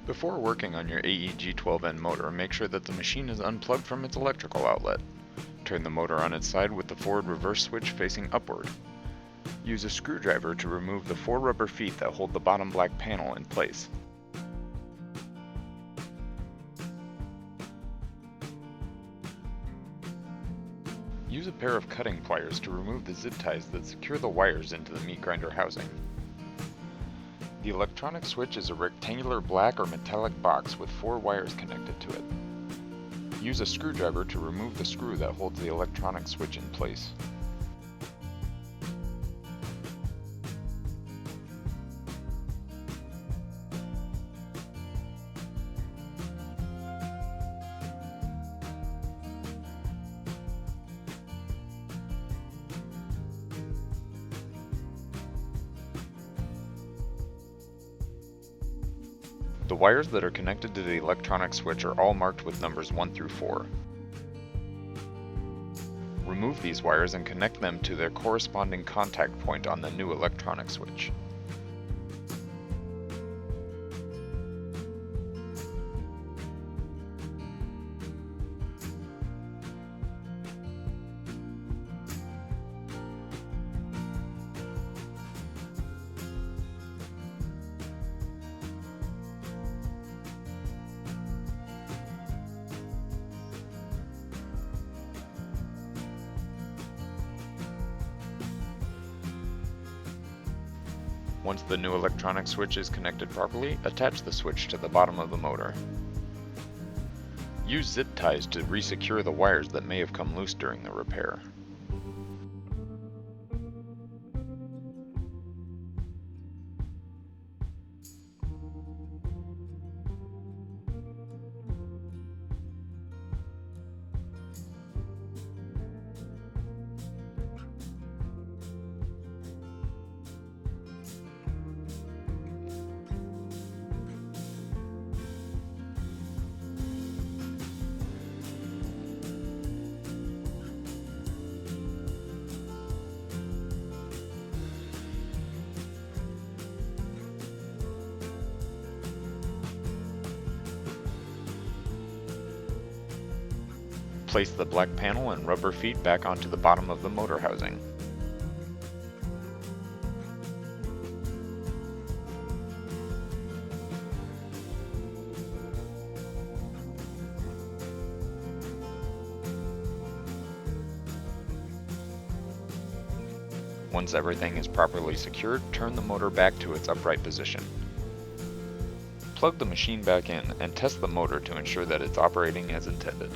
Before working on your AE-G12N motor, make sure that the machine is unplugged from its electrical outlet. Turn the motor on its side with the forward-reverse switch facing upward. Use a screwdriver to remove the 4 rubber feet that hold the bottom black panel in place. Use a pair of cutting pliers to remove the zip ties that secure the wires into the meat grinder housing. The electronic switch is a rectangular black or metallic box with 4 wires connected to it. Use a screwdriver to remove the screw that holds the electronic switch in place. The wires that are connected to the electronic switch are all marked with numbers 1 through 4. Remove these wires and connect them to their corresponding contact point on the new electronic switch. Once the new electronic switch is connected properly, attach the switch to the bottom of the motor. Use zip ties to resecure the wires that may have come loose during the repair. Place the black panel and rubber feet back onto the bottom of the motor housing. Once everything is properly secured, turn the motor back to its upright position. Plug the machine back in and test the motor to ensure that it's operating as intended.